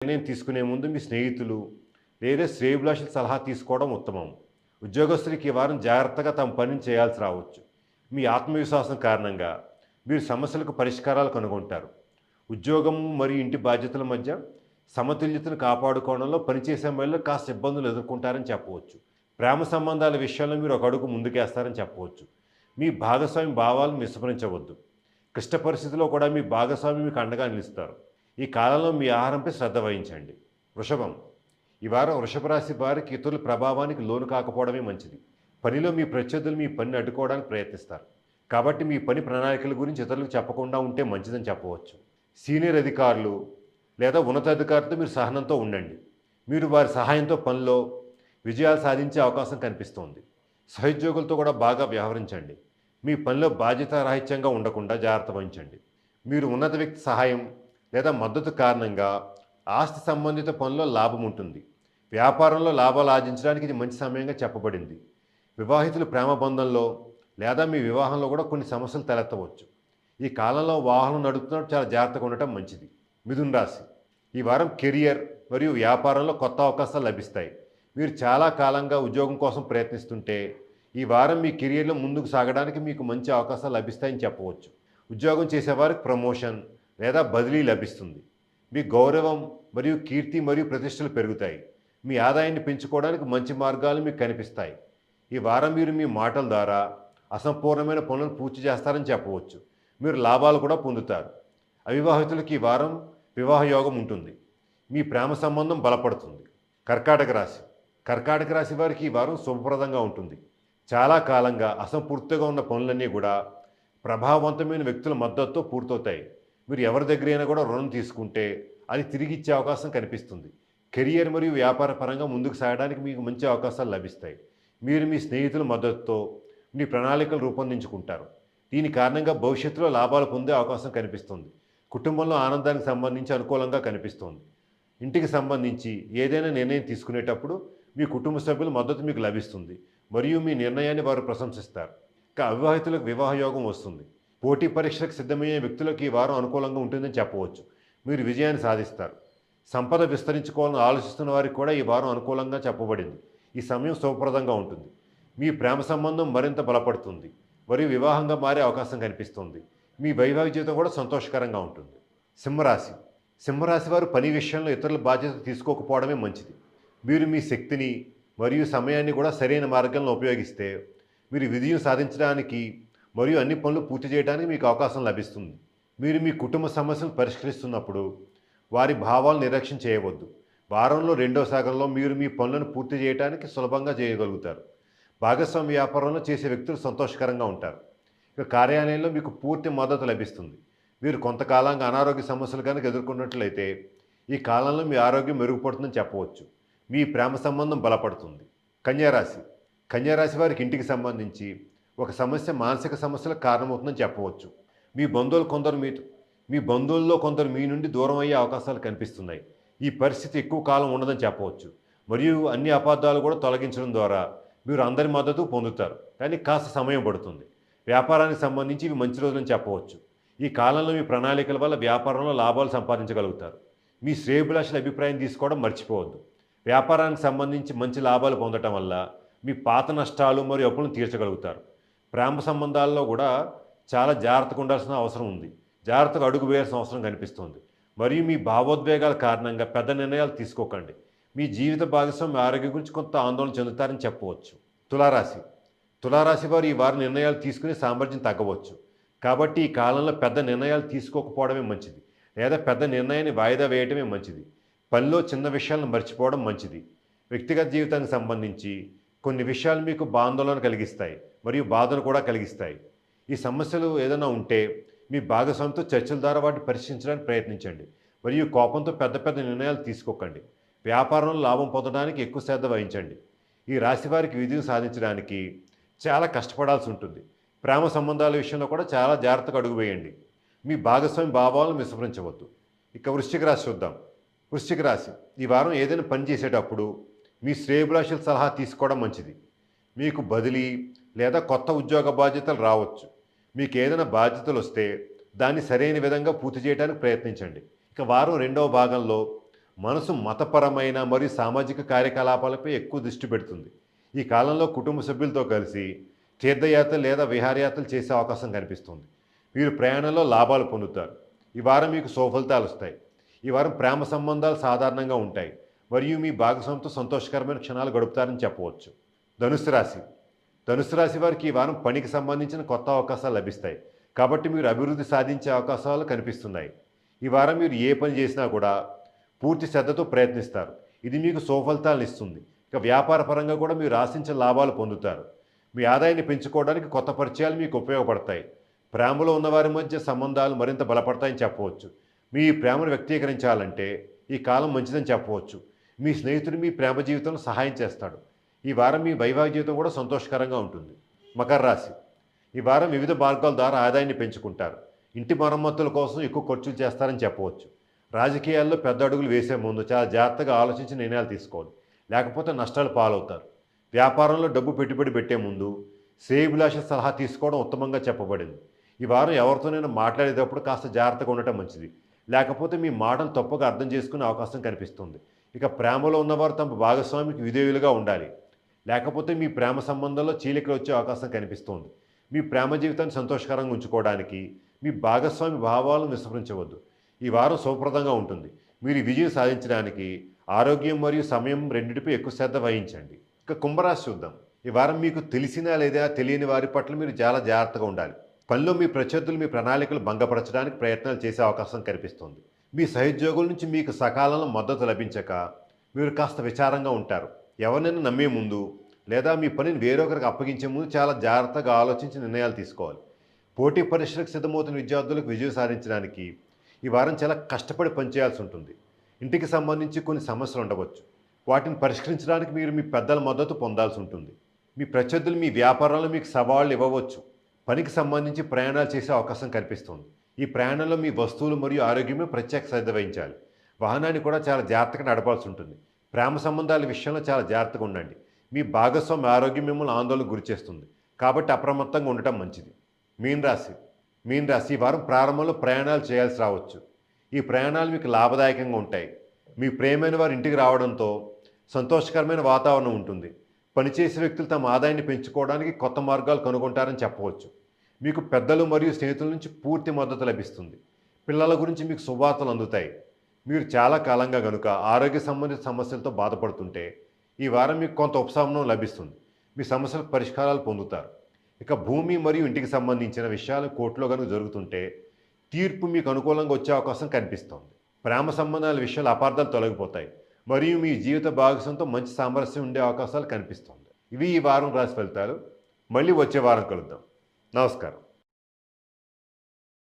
నిర్ణయం తీసుకునే ముందు మీ స్నేహితులు లేదా శ్రేయోభిలాషుల సలహా తీసుకోవడం ఉత్తమం. ఉద్యోగస్తులకి ఈ వారం జాగ్రత్తగా తమ పనిని చేయాల్సి రావచ్చు. మీ ఆత్మవిశ్వాసం కారణంగా మీరు సమస్యలకు పరిష్కారాలు కనుగొంటారు. ఉద్యోగం మరియు ఇంటి బాధ్యతల మధ్య సమతుల్యతను కాపాడుకోవడంలో పనిచేసే సమయంలో కాస్త ఇబ్బందులు ఎదుర్కొంటారని చెప్పవచ్చు. ప్రేమ సంబంధాల విషయంలో మీరు ఒక అడుగు ముందుకేస్తారని చెప్పవచ్చు. మీ భాగస్వామి భావాలను విస్మరించవద్దు. క్లిష్ట పరిస్థితిలో కూడా మీ భాగస్వామి మీకు అండగా నిలుస్తారు. ఈ కాలంలో మీ ఆహారంపై శ్రద్ధ వహించండి. వృషభం. ఈ వారం వృషభ రాశి వారికి ఇతరుల ప్రభావానికి లోను కాకపోవడమే మంచిది. పనిలో మీ ప్రత్యర్థులు మీ పనిని అడ్డుకోవడానికి ప్రయత్నిస్తారు. కాబట్టి మీ పని ప్రణాళికల గురించి ఇతరులకు చెప్పకుండా ఉంటే మంచిదని చెప్పవచ్చు. సీనియర్ అధికారులు లేదా ఉన్నతాధికారులతో మీరు సహనంతో ఉండండి. మీరు వారి సహాయంతో పనిలో విజయాలు సాధించే అవకాశం కనిపిస్తోంది. సహోద్యోగులతో కూడా బాగా వ్యవహరించండి. మీ పనిలో బాధ్యతారాహిత్యంగా ఉండకుండా జాగ్రత్త వహించండి. మీరు ఉన్నత వ్యక్తి సహాయం లేదా మద్దతు కారణంగా ఆస్తి సంబంధిత పనుల్లో లాభం ఉంటుంది. వ్యాపారంలో లాభాలు ఆర్జించడానికి ఇది మంచి సమయంగా చెప్పబడింది. వివాహితులు ప్రేమ బంధంలో లేదా మీ వివాహంలో కూడా కొన్ని సమస్యలు తలెత్తవచ్చు. ఈ కాలంలో వాహనం నడుపుతున్నప్పుడు చాలా జాగ్రత్తగా ఉండటం మంచిది. మిథున రాశి. ఈ వారం కెరియర్ మరియు వ్యాపారంలో కొత్త అవకాశాలు లభిస్తాయి. మీరు చాలా కాలంగా ఉద్యోగం కోసం ప్రయత్నిస్తుంటే ఈ వారం మీ కెరియర్లో ముందుకు సాగడానికి మీకు మంచి అవకాశాలు లభిస్తాయని చెప్పవచ్చు. ఉద్యోగం చేసేవారికి ప్రమోషన్ లేదా బదిలీ లభిస్తుంది. మీ గౌరవం మరియు కీర్తి మరియు ప్రతిష్టలు పెరుగుతాయి. మీ ఆదాయాన్ని పెంచుకోవడానికి మంచి మార్గాలు మీకు కనిపిస్తాయి. ఈ వారం మీరు మీ మాటల ద్వారా అసంపూర్ణమైన పనులను పూర్తి చేస్తారని చెప్పవచ్చు. మీరు లాభాలు కూడా పొందుతారు. అవివాహితులకు ఈ వారం వివాహ యోగం ఉంటుంది. మీ ప్రేమ సంబంధం బలపడుతుంది. కర్కాటక రాశి. కర్కాటక రాశి వారికి ఈ వారం శుభప్రదంగా ఉంటుంది. చాలా కాలంగా అసంపూర్తిగా ఉన్న పనులన్నీ కూడా ప్రభావవంతమైన వ్యక్తుల మద్దతుతో పూర్తవుతాయి. మీరు ఎవరి దగ్గరైనా కూడా రుణం తీసుకుంటే అది తిరిగి ఇచ్చే అవకాశం కనిపిస్తుంది. కెరియర్ మరియు వ్యాపార పరంగా ముందుకు సాగడానికి మీకు మంచి అవకాశాలు లభిస్తాయి. మీరు మీ స్నేహితుల మద్దతుతో మీ ప్రణాళికలు రూపొందించుకుంటారు. దీని కారణంగా భవిష్యత్తులో లాభాలు పొందే అవకాశం కనిపిస్తుంది. కుటుంబంలో ఆనందానికి సంబంధించి అనుకూలంగా కనిపిస్తోంది. ఇంటికి సంబంధించి ఏదైనా నిర్ణయం తీసుకునేటప్పుడు మీ కుటుంబ సభ్యుల మద్దతు మీకు లభిస్తుంది మరియు మీ నిర్ణయాన్ని వారు ప్రశంసిస్తారు. ఇక అవివాహితులకు వివాహ యోగం వస్తుంది. పోటీ పరీక్షలకు సిద్ధమయ్యే వ్యక్తులకు ఈ వారం అనుకూలంగా ఉంటుందని చెప్పవచ్చు. మీరు విజయాన్ని సాధిస్తారు. సంపద విస్తరించుకోవాలని ఆలోచిస్తున్న వారికి కూడా ఈ వారం అనుకూలంగా చెప్పబడింది. ఈ సమయం శుభప్రదంగా ఉంటుంది. మీ ప్రేమ సంబంధం మరింత బలపడుతుంది మరియు వివాహంగా మారే అవకాశం కనిపిస్తుంది. మీ వైవాహిక జీవితం కూడా సంతోషకరంగా ఉంటుంది. సింహరాశి. సింహరాశి వారు పని విషయంలో ఇతరుల బాధ్యత తీసుకోకపోవడమే మంచిది. మీరు మీ శక్తిని మరియు సమయాన్ని కూడా సరైన మార్గంలో ఉపయోగిస్తే మీరు విజయం సాధించడానికి మరియు అన్ని పనులు పూర్తి చేయడానికి మీకు అవకాశం లభిస్తుంది. మీరు మీ కుటుంబ సమస్యలను పరిష్కరిస్తున్నప్పుడు వారి భావాలను నిర్లక్ష్యం చేయవద్దు. వారంలో రెండో సగంలో మీరు మీ పనులను పూర్తి చేయడానికి సులభంగా చేయగలుగుతారు. భాగస్వామ్య వ్యాపారంలో చేసే వ్యక్తులు సంతోషకరంగా ఉంటారు. ఇక కార్యాలయంలో మీకు పూర్తి మద్దతు లభిస్తుంది. మీరు కొంతకాలంగా అనారోగ్య సమస్యలు కనుక ఎదుర్కొన్నట్లయితే ఈ కాలంలో మీ ఆరోగ్యం మెరుగుపడుతుందని చెప్పవచ్చు. మీ ప్రేమ సంబంధం బలపడుతుంది. కన్యారాశి. కన్యారాశి వారికి ఇంటికి సంబంధించి ఒక సమస్య మానసిక సమస్యలకు కారణమవుతుందని చెప్పవచ్చు. మీ బంధువుల్లో కొందరు మీ నుండి దూరం అయ్యే అవకాశాలు కనిపిస్తున్నాయి. ఈ పరిస్థితి ఎక్కువ కాలం ఉండదని చెప్పవచ్చు. మరియు అన్ని అపార్థాలు కూడా తొలగించడం ద్వారా మీరు అందరి మద్దతు పొందుతారు. కానీ కాస్త సమయం పడుతుంది. వ్యాపారానికి సంబంధించి ఇవి మంచి రోజులని చెప్పవచ్చు. ఈ కాలంలో మీ ప్రణాళికల వల్ల వ్యాపారంలో లాభాలు సంపాదించగలుగుతారు. మీ శ్రేయోభిలాషుల అభిప్రాయం తీసుకోవడం మర్చిపోవద్దు. వ్యాపారానికి సంబంధించి మంచి లాభాలు పొందటం వల్ల మీ పాత నష్టాలు మరియు అప్పులను తీర్చగలుగుతారు. ప్రేమ సంబంధాల్లో కూడా చాలా జాగ్రత్తగా ఉండాల్సిన అవసరం ఉంది. జాగ్రత్తగా అడుగు వేయాల్సిన అవసరం కనిపిస్తుంది. మరియు మీ భావోద్వేగాల కారణంగా పెద్ద నిర్ణయాలు తీసుకోకండి. మీ జీవిత భాగస్వామి ఆరోగ్యం గురించి కొంత ఆందోళన చెందుతారని చెప్పవచ్చు. తులారాశి. తులారాశి వారు ఈ వారి నిర్ణయాలు తీసుకునే సామర్థ్యం తగ్గవచ్చు. కాబట్టి ఈ కాలంలో పెద్ద నిర్ణయాలు తీసుకోకపోవడమే మంచిది, లేదా పెద్ద నిర్ణయాన్ని వాయిదా వేయటమే మంచిది. పనిలో చిన్న విషయాలను మర్చిపోవడం మంచిది. వ్యక్తిగత జీవితానికి సంబంధించి కొన్ని విషయాలు మీకు ఆందోళన కలిగిస్తాయి మరియు బాధను కూడా కలిగిస్తాయి. ఈ సమస్యలు ఏదైనా ఉంటే మీ భాగస్వామితో చర్చల ద్వారా వాటిని పరిష్కరించడానికి ప్రయత్నించండి మరియు కోపంతో పెద్ద పెద్ద నిర్ణయాలు తీసుకోకండి. వ్యాపారంలో లాభం పొందడానికి ఎక్కువ శ్రద్ధ వహించండి. ఈ రాశి వారికి విజయం సాధించడానికి చాలా కష్టపడాల్సి ఉంటుంది. ప్రేమ సంబంధాల విషయంలో కూడా చాలా జాగ్రత్తగా అడుగు వేయండి. మీ భాగస్వామి భావాలను విస్మరించవద్దు. ఇక వృశ్చిక రాశి చూద్దాం. వృశ్చిక రాశి ఈ వారం ఏదైనా పని చేసేటప్పుడు మీ శ్రేయోభిలాషుల సలహా తీసుకోవడం మంచిది. మీకు బదిలీ లేదా కొత్త ఉద్యోగ బాధ్యతలు రావచ్చు. మీకు ఏదైనా బాధ్యతలు వస్తే దాన్ని సరైన విధంగా పూర్తి చేయడానికి ప్రయత్నించండి. ఇక వారం రెండవ భాగంలో మనసు మతపరమైన మరియు సామాజిక కార్యకలాపాలపై ఎక్కువ దృష్టి పెడుతుంది. ఈ కాలంలో కుటుంబ సభ్యులతో కలిసి తీర్థయాత్రలు లేదా విహారయాత్రలు చేసే అవకాశం కనిపిస్తుంది. మీరు ప్రయాణంలో లాభాలు పొందుతారు. ఈ వారం మీకు సుఫలితాలు వస్తాయి. ఈ వారం ప్రేమ సంబంధాలు సాధారణంగా ఉంటాయి మరియు మీ భాగస్వామితో సంతోషకరమైన క్షణాలు గడుపుతారని చెప్పవచ్చు. ధనుస్సు రాశి. ధనుస్సు రాశి వారికి ఈ వారం పనికి సంబంధించిన కొత్త అవకాశాలు లభిస్తాయి. కాబట్టి మీరు అభివృద్ధి సాధించే అవకాశాలు కనిపిస్తున్నాయి. ఈ వారం మీరు ఏ పని చేసినా కూడా పూర్తి శ్రద్ధతో ప్రయత్నిస్తారు. ఇది మీకు సుఫలితాలను ఇస్తుంది. ఇక వ్యాపార పరంగా కూడా మీరు ఆశించిన లాభాలు పొందుతారు. మీ ఆదాయాన్ని పెంచుకోవడానికి కొత్త పరిచయాలు మీకు ఉపయోగపడతాయి. ప్రేమలో ఉన్నవారి మధ్య సంబంధాలు మరింత బలపడతాయని చెప్పవచ్చు. మీ ప్రేమను వ్యక్తీకరించాలంటే ఈ కాలం మంచిదని చెప్పవచ్చు. మీ స్నేహితుడు మీ ప్రేమ జీవితంలో సహాయం చేస్తాడు. ఈ వారం మీ వైవాహిక జీవితం కూడా సంతోషకరంగా ఉంటుంది. మకర రాశి. ఈ వారం వివిధ మార్గాల ద్వారా ఆదాయాన్ని పెంచుకుంటారు. ఇంటి మరమ్మతుల కోసం ఎక్కువ ఖర్చులు చేస్తారని చెప్పవచ్చు. రాజకీయాల్లో పెద్ద అడుగులు వేసే ముందు చాలా జాగ్రత్తగా ఆలోచించి నిర్ణయాలు తీసుకోవాలి, లేకపోతే నష్టాలు పాలవుతారు. వ్యాపారంలో డబ్బు పెట్టుబడి పెట్టే ముందు శ్రేయోభిలాష సలహా తీసుకోవడం ఉత్తమంగా చెప్పబడింది. ఈ వారం ఎవరితోనైనా మాట్లాడేటప్పుడు కాస్త జాగ్రత్తగా ఉండటం మంచిది, లేకపోతే మీ మాటలు తప్పుగా అర్థం చేసుకునే అవకాశం కనిపిస్తుంది. ఇక ప్రేమలో ఉన్నవారు తమ భాగస్వామికి విధేయులుగా ఉండాలి, లేకపోతే మీ ప్రేమ సంబంధంలో చీలికలు వచ్చే అవకాశం కనిపిస్తుంది. మీ ప్రేమ జీవితాన్ని సంతోషకరంగా ఉంచుకోవడానికి మీ భాగస్వామి భావాలను విస్మరించవద్దు. ఈ వారం శుభప్రదంగా ఉంటుంది. మీరు విజయం సాధించడానికి ఆరోగ్యం మరియు సమయం రెండింటిపై ఎక్కువ శ్రద్ధ వహించండి. ఇక కుంభరాశి చూద్దాం. ఈ వారం మీకు తెలిసిన లేదా తెలియని వారి పట్ల మీరు చాలా జాగ్రత్తగా ఉండాలి. పనిలో మీ ప్రత్యర్థులు మీ ప్రణాళికలు భంగపరచడానికి ప్రయత్నాలు చేసే అవకాశం కనిపిస్తుంది. మీ సహోద్యోగుల నుంచి మీకు సకాలంలో మద్దతు లభించక మీరు కాస్త విచారంగా ఉంటారు. ఎవరినైనా నమ్మే ముందు లేదా మీ పనిని వేరొకరికి అప్పగించే ముందు చాలా జాగ్రత్తగా ఆలోచించి నిర్ణయాలు తీసుకోవాలి. పోటీ పరీక్షలకు సిద్ధమవుతున్న విద్యార్థులకు విజయం సాధించడానికి ఈ వారం చాలా కష్టపడి పనిచేయాల్సి ఉంటుంది. ఇంటికి సంబంధించి కొన్ని సమస్యలు ఉండవచ్చు. వాటిని పరిష్కరించడానికి మీరు మీ పెద్దల మద్దతు పొందాల్సి ఉంటుంది. మీ ప్రత్యర్థులు మీ వ్యాపారంలో మీకు సవాళ్లు ఇవ్వవచ్చు. పనికి సంబంధించి ప్రయాణాలు చేసే అవకాశం కనిపిస్తుంది. ఈ ప్రయాణంలో మీ వస్తువులు మరియు ఆరోగ్యమే ప్రత్యేక శ్రద్ధ వహించాలి. వాహనాన్ని కూడా చాలా జాగ్రత్తగా నడపాల్సి ఉంటుంది. ప్రేమ సంబంధాల విషయంలో చాలా జాగ్రత్తగా ఉండండి. మీ భాగస్వామి ఆరోగ్యం మిమ్మల్ని ఆందోళనకు గురిచేస్తుంది, కాబట్టి అప్రమత్తంగా ఉండటం మంచిది. మీన రాశి. ఈ వారం ప్రారంభంలో ప్రయాణాలు చేయాల్సి రావచ్చు. ఈ ప్రయాణాలు మీకు లాభదాయకంగా ఉంటాయి. మీ ప్రియమైన వారు ఇంటికి రావడంతో సంతోషకరమైన వాతావరణం ఉంటుంది. పనిచేసే వ్యక్తులు తమ ఆదాయాన్ని పెంచుకోవడానికి కొత్త మార్గాలు కనుగొంటారని చెప్పవచ్చు. మీకు పెద్దలు మరియు స్నేహితుల నుంచి పూర్తి మద్దతు లభిస్తుంది. పిల్లల గురించి మీకు శుభవార్తలు అందుతాయి. మీరు చాలా కాలంగా కనుక ఆరోగ్య సంబంధిత సమస్యలతో బాధపడుతుంటే ఈ వారం మీకు కొంత ఉపశమనం లభిస్తుంది. మీ సమస్యలకు పరిష్కారాలు పొందుతారు. ఇక భూమి మరియు ఇంటికి సంబంధించిన విషయాలు కోర్టులో కనుక జరుగుతుంటే తీర్పు మీకు అనుకూలంగా వచ్చే అవకాశం కనిపిస్తోంది. ప్రేమ సంబంధాల విషయాలు అపార్థాలు తొలగిపోతాయి మరియు మీ జీవిత భాగస్వామితో మంచి సామరస్యం ఉండే అవకాశాలు కనిపిస్తుంది. ఇవి ఈ వారం రాశి ఫలితాలు. మళ్ళీ వచ్చే వారం కలుద్దాం. నమస్కారం.